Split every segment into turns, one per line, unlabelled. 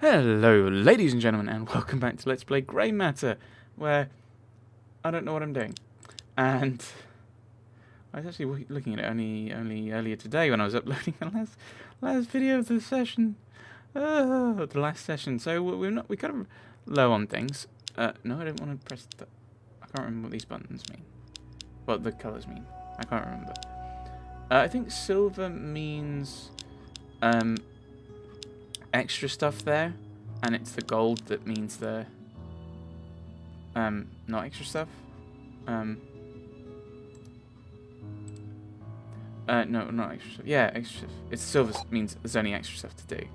Hello, ladies and gentlemen, and welcome back to Let's Play Grey Matter, where I don't know what I'm doing. And I was actually looking at it only earlier today when I was uploading the last video of the session, the last session. So we're kind of low on things. No, I don't want to press the. I can't remember what these buttons mean. What the colours mean. I can't remember. I think silver means extra stuff there, and it's the gold that means the not extra stuff. No, not extra stuff. Yeah, extra stuff. It's silver means there's only extra stuff to do.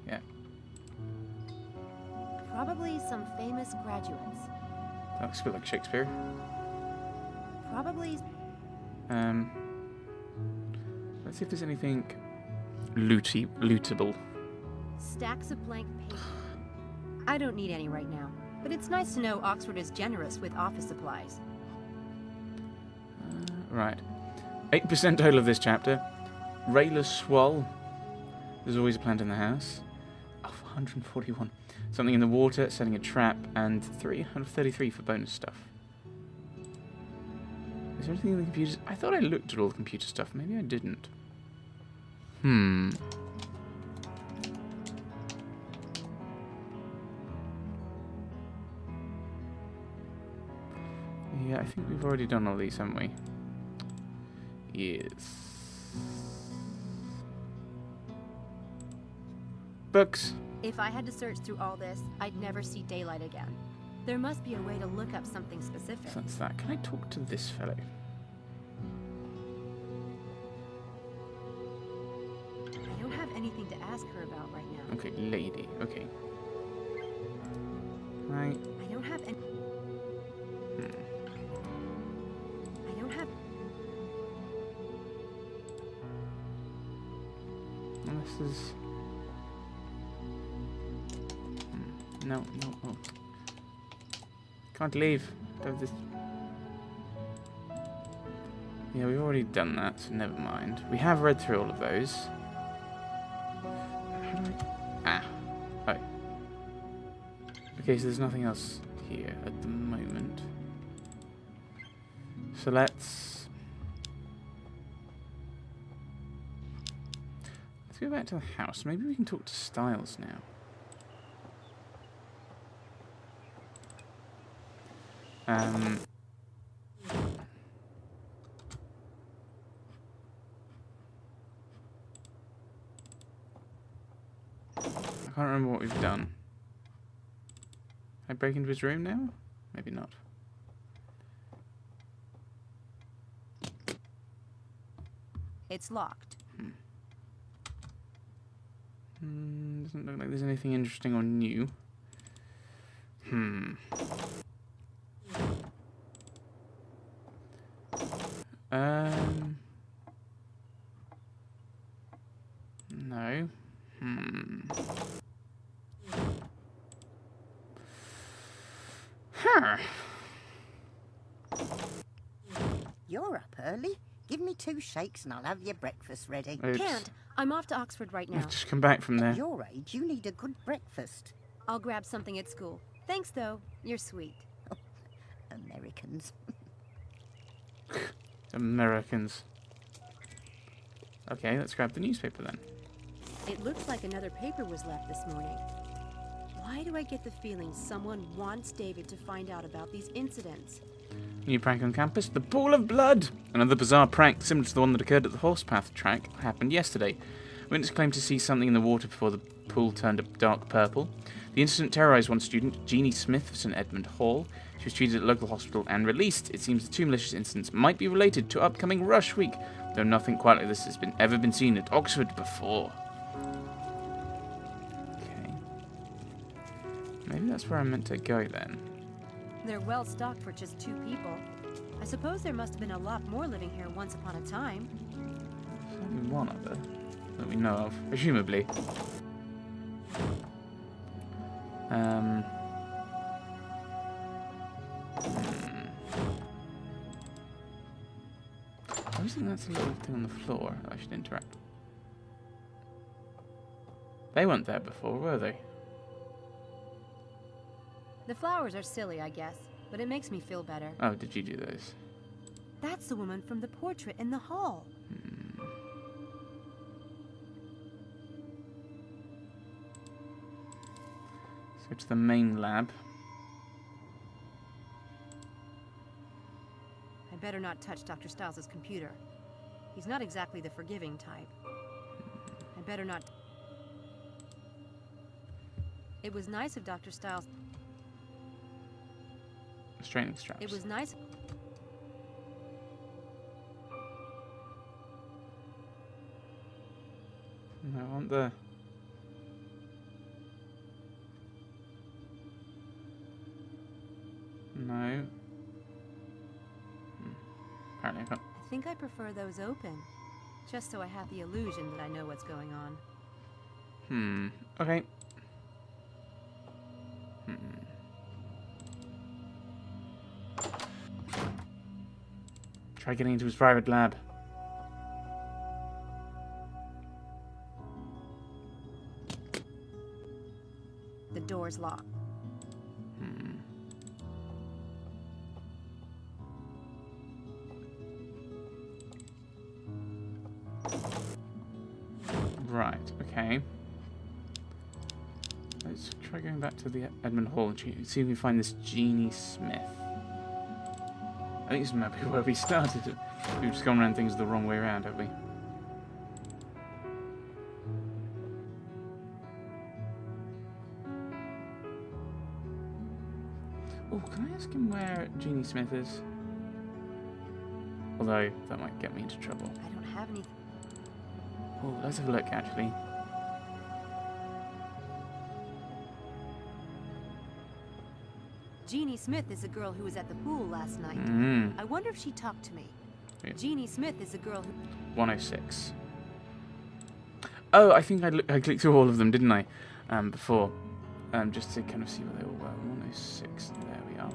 Yeah.
Probably some famous graduates.
That looks a bit like Shakespeare.
Probably.
Let's see if there's anything lootable.
Stacks of blank paper. I don't need any right now, but it's nice to know Oxford is generous with office supplies.
Right. 8% total of this chapter. Rayless Swall. There's always a plant in the house. Oh, 141. Something in the water, setting a trap, and 333 for bonus stuff. Is there anything in the computers? I thought I looked at all the computer stuff. Maybe I didn't. Yeah, I think we've already done all these, haven't we? Yes. Books.
If I had to search through all this, I'd never see daylight again. There must be a way to look up something specific.
So that's that. Can I talk to this fellow?
I don't have anything to ask her about right now.
Okay, lady. Okay. Right.
I don't have any. I don't have.
Well, this is. No. Oh. Can't leave. Don't this. Yeah, we've already done that, so never mind. We have read through all of those. How do I... Oh. Okay, so there's nothing else here at the moment. So let's go back to the house. Maybe we can talk to Styles now. I can't remember what we've done. Can I break into his room now? Maybe not.
It's locked.
Doesn't look like there's anything interesting or new. No.
You're up early. Give me 2 shakes and I'll have your breakfast ready.
Oops.
Can't. I'm off to Oxford right now.
I've just come back from there.
At your age, you need a good breakfast.
I'll grab something at school. Thanks, though. You're sweet.
Americans.
Americans. Okay, let's grab the newspaper then.
It looks like another paper was left this morning. Why do I get the feeling someone wants David to find out about these incidents?
New prank on campus, the pool of blood! Another bizarre prank similar to the one that occurred at the horsepath track happened yesterday. Witness claimed to see something in the water before the pool turned a dark purple. The incident terrorized one student, Jeannie Smith of St Edmund Hall. She was treated at a local hospital and released. It seems the 2 malicious incidents might be related to upcoming Rush Week, though nothing quite like this has ever been seen at Oxford before. Okay. Maybe that's where I'm meant to go then.
They're well stocked for just 2 people. I suppose there must have been a lot more living here once upon a time.
There's only one other that we know of, presumably. I was thinking that's a little thing on the floor that I should interact. They weren't there before, were they?
The flowers are silly, I guess, but it makes me feel better.
Oh, did you do those?
That's the woman from the portrait in the hall.
Let's go to the main lab.
I better not touch Dr. Stiles' computer. He's not exactly the forgiving type. I better not... It was nice of Dr. Stiles...
Restraining straps.
It was nice...
No, aren't there? No. Apparently I can't.
I think I prefer those open, just so I have the illusion that I know what's going on.
Okay. Try getting into his private lab.
The door's locked.
Right, okay. Let's try going back to the Edmund Hall and see if we can find this Jeannie Smith. I think this might be where we started. We've just gone around things the wrong way around, have we? Oh, can I ask him where Jeannie Smith is? Although, that might get me into trouble.
I don't have anything.
Oh, let's have a look, actually.
Jeannie Smith is the girl who was at the pool last night. I wonder if she talked to me.
Yeah.
Jeannie Smith is the girl who...
106. Oh, I think I clicked through all of them, didn't I? Before. Just to kind of see where they all were. 106, there we are.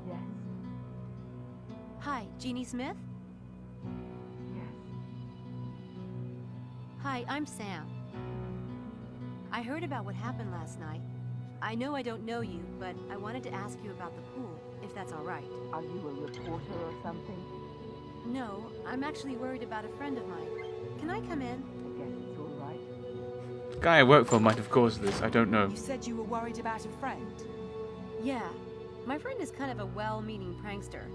Yes.
Hi, Jeannie Smith?
Yes.
Hi, I'm Sam. I heard about what happened last night. I know I don't know you, but I wanted to ask you about the pool, if that's all right.
Are you a reporter or something?
No, I'm actually worried about a friend of mine. Can I come in?
I guess it's all right.
The guy I work for might have caused this, I don't know.
You said you were worried about a friend.
Yeah. My friend is kind of a well-meaning prankster.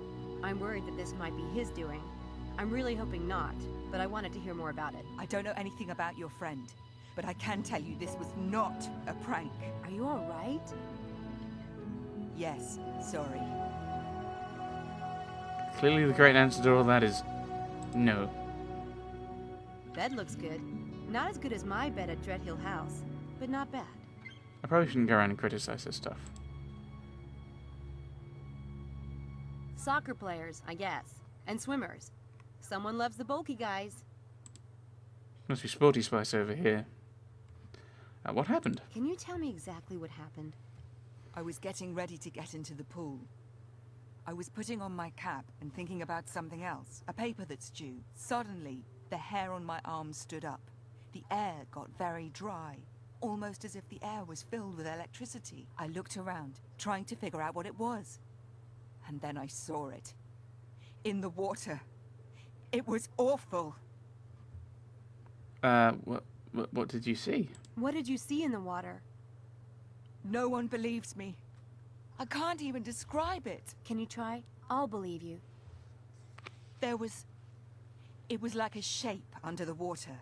I'm worried that this might be his doing. I'm really hoping not, but I wanted to hear more about it.
I don't know anything about your friend, but I can tell you this was not a prank.
Are you all right?
Yes, sorry.
Clearly the correct answer to all that is no.
Bed looks good. Not as good as my bed at Dreadhill House, but not bad.
I probably shouldn't go around and criticize this stuff.
Soccer players, I guess. And swimmers. Someone loves the bulky guys.
Must be Sporty Spice over here. What happened?
Can you tell me exactly what happened?
I was getting ready to get into the pool. I was putting on my cap and thinking about something else, a paper that's due. Suddenly, the hair on my arm stood up. The air got very dry, almost as if the air was filled with electricity. I looked around, trying to figure out what it was. And then I saw it. In the water. It was awful.
What did you see?
What did you see in the water?
No one believes me. I can't even describe it.
Can you try? I'll believe you.
It was like a shape under the water.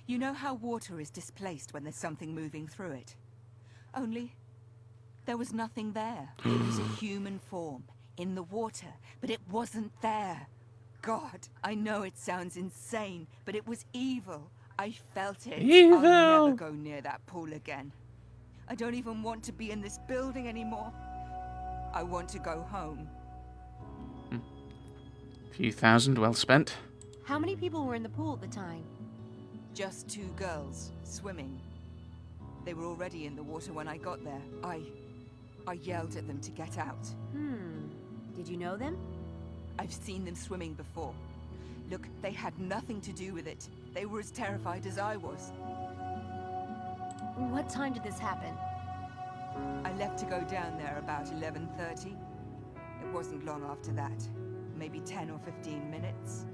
You know how water is displaced when there's something moving through it? Only, there was nothing there. It was a human form, in the water, but it wasn't there. God, I know it sounds insane, but it was evil. I felt it.
Evil!
I'll never go near that pool again. I don't even want to be in this building anymore. I want to go home.
Few thousand well spent.
How many people were in the pool at the time?
Just 2 girls, swimming. They were already in the water when I got there. I yelled at them to get out.
Did you know them?
I've seen them swimming before. Look, they had nothing to do with it. They were as terrified as I was.
What time did this happen?
I left to go down there about 11:30. It wasn't long after that. Maybe 10 or 15 minutes.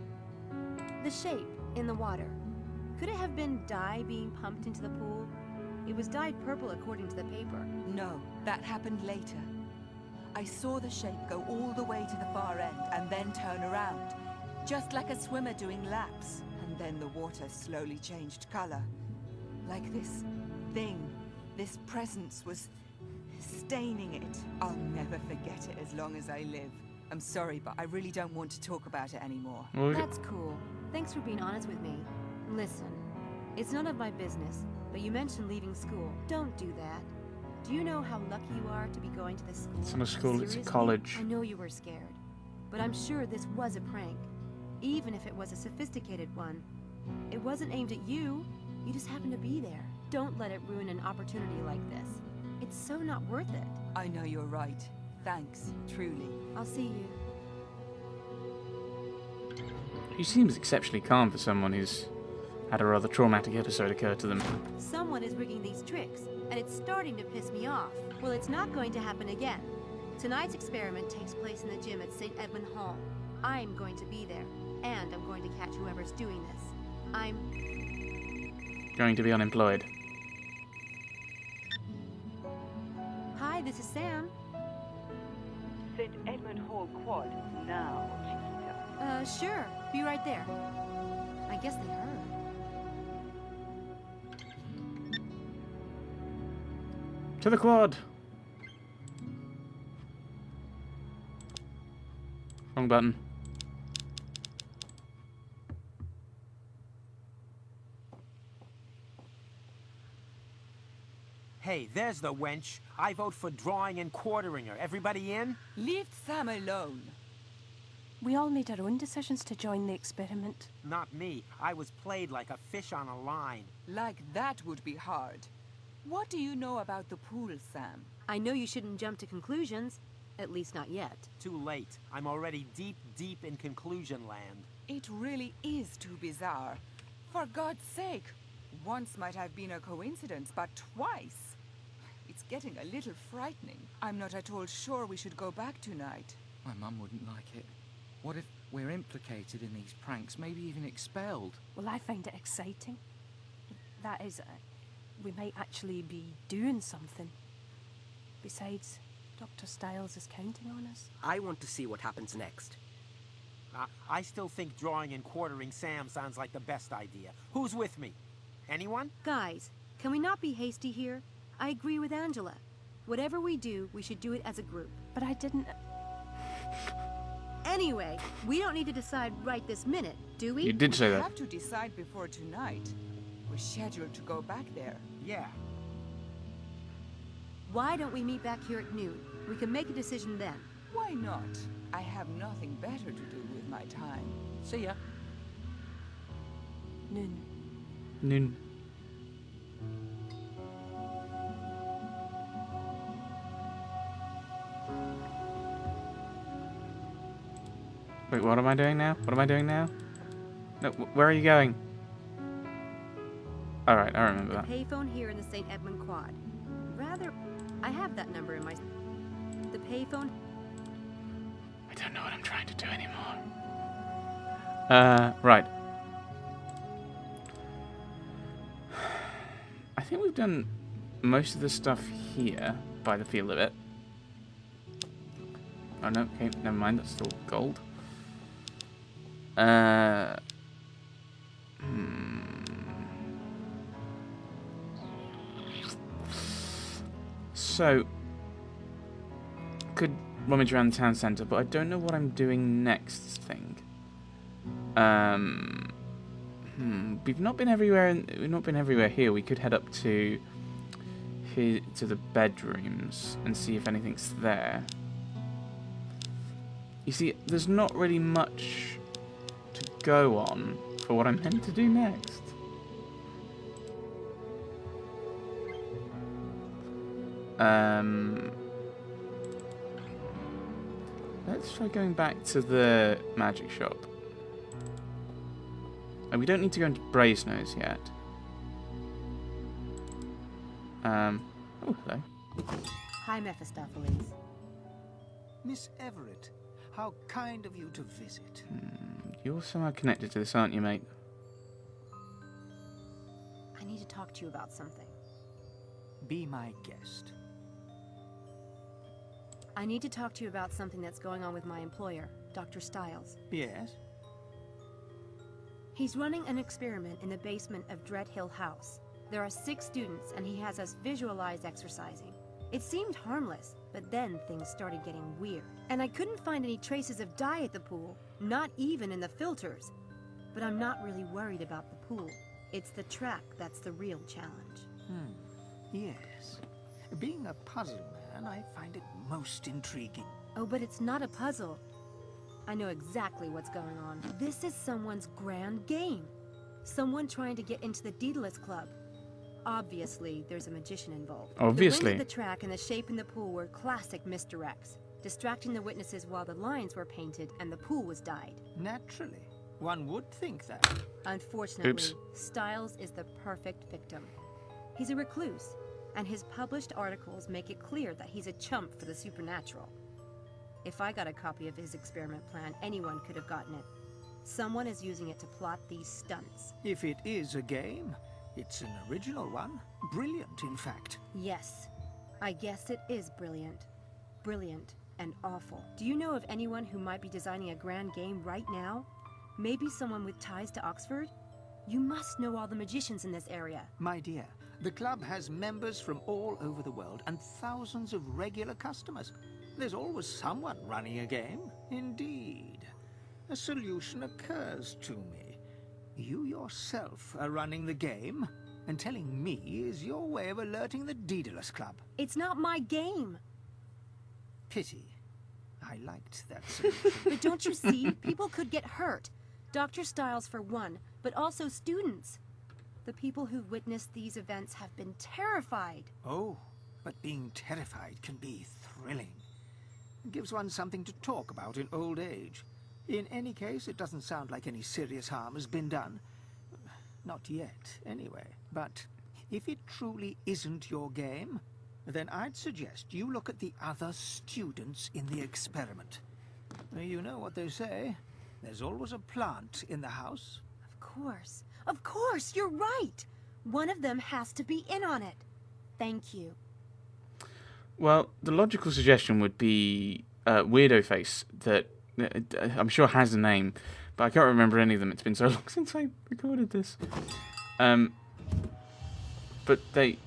The shape in the water. Could it have been dye being pumped into the pool? It was dyed purple according to the paper.
No, that happened later. I saw the shape go all the way to the far end and then turn around, just like a swimmer doing laps. And then the water slowly changed color. Like this thing, this presence was staining it. I'll never forget it as long as I live. I'm sorry, but I really don't want to talk about it anymore.
Well,
That's cool. Thanks for being honest with me. Listen, it's none of my business, but you mentioned leaving school. Don't do that. Do you know how lucky you are to be going to this school?
it's not a school, it's a
Seriously?
college.
I know you were scared, but I'm sure this was a prank. Even if it was a sophisticated one. It wasn't aimed at you. You just happened to be there. Don't let it ruin an opportunity like this. It's so not worth it.
I know you're right. Thanks, truly.
I'll see you.
He seems exceptionally calm for someone who's had a rather traumatic episode occur to them.
Someone is rigging these tricks, and it's starting to piss me off. Well, it's not going to happen again. Tonight's experiment takes place in the gym at St. Edmund Hall. I'm going to be there, and I'm going to catch whoever's doing this. I'm...
Going to be unemployed.
Hi, this is Sam.
St. Edmund Hall Quad now, Chiquita.
Sure. Be right there. I guess they heard.
To the quad! Wrong button.
Hey, there's the wench. I vote for drawing and quartering her. Everybody in?
Leave Sam alone.
We all made our own decisions to join the experiment.
Not me. I was played like a fish on a line.
Like that would be hard. What do you know about the pool, Sam?
I know you shouldn't jump to conclusions. At least not yet.
Too late. I'm already deep, deep in conclusion land.
It really is too bizarre. For God's sake. Once might have been a coincidence, but twice. It's getting a little frightening. I'm not at all sure we should go back tonight.
My mum wouldn't like it. What if we're implicated in these pranks, maybe even expelled?
Well, I find it exciting. That is, we might actually be doing something. Besides, Dr. Styles is counting on us.
I want to see what happens next.
I still think drawing and quartering Sam sounds like the best idea. Who's with me? Anyone?
Guys, can we not be hasty here? I agree with Angela. Whatever we do, we should do it as a group.
But I didn't...
Anyway, we don't need to decide right this minute, do we?
You did say
We
that.
have to decide before tonight. We're scheduled to go back there.
Yeah.
Why don't we meet back here at noon? We can make a decision then.
Why not? I have nothing better to do with my time.
See ya.
Noon.
Noon. Wait, what am I doing now? What am I doing now? No, where are you going? Alright, I remember that.
Payphone here in the St. Edmund Quad. Rather, I have that number in my... The payphone...
I don't know what I'm trying to do anymore. Right. I think we've done most of the stuff here, by the feel of it. Oh no, okay, never mind, that's still gold. So, could rummage around the town centre, but I don't know what I'm doing next thing. We've not been everywhere. We've not been everywhere here. We could head up to here to the bedrooms and see if anything's there. You see, there's not really much to go on for what I'm meant to do next. let's try going back to the magic shop. And we don't need to go into Brasenose yet. Oh, hello.
Hi, Mephistopheles.
Miss Everett, how kind of you to visit.
You're somehow connected to this, aren't you, mate?
I need to talk to you about something.
Be my guest.
I need to talk to you about something that's going on with my employer, Dr. Stiles.
Yes?
He's running an experiment in the basement of Dread Hill House. There are 6 students, and he has us visualize exercising. It seemed harmless, but then things started getting weird. And I couldn't find any traces of dye at the pool, not even in the filters. But I'm not really worried about the pool. It's the track that's the real challenge.
Yes. Being a puzzle man, I find it most intriguing.
Oh, but it's not a puzzle. I know exactly what's going on. This is someone's grand game. Someone trying to get into the Daedalus Club. Obviously, there's a magician involved.
Obviously.
The wind of the track and the shape in the pool were classic misdirects, distracting the witnesses while the lines were painted and the pool was dyed.
Naturally. One would think that.
Unfortunately,
Oops.
Stiles is the perfect victim. He's a recluse, and his published articles make it clear that he's a chump for the supernatural. If I got a copy of his experiment plan, anyone could have gotten it. Someone is using it to plot these stunts.
If it is a game, it's an original one. Brilliant, in fact.
Yes, I guess it is brilliant. Brilliant and awful. Do you know of anyone who might be designing a grand game right now? Maybe someone with ties to Oxford? You must know all the magicians in this area.
My dear, the club has members from all over the world and thousands of regular customers. There's always someone running a game. Indeed. A solution occurs to me. You yourself are running the game, and telling me is your way of alerting the Daedalus Club.
It's not my game.
Pity. I liked that solution.
But don't you see? People could get hurt. Dr. Stiles for one, but also students. The people who've witnessed these events have been terrified.
Oh, but being terrified can be thrilling. It gives one something to talk about in old age. In any case, it doesn't sound like any serious harm has been done. Not yet, anyway. But if it truly isn't your game, then I'd suggest you look at the other students in the experiment. You know what they say. There's always a plant in the house.
Of course, you're right. One of them has to be in on it. Thank you.
Well, the logical suggestion would be Weirdo Face, that I'm sure has a name, but I can't remember any of them. It's been so long since I recorded this. But they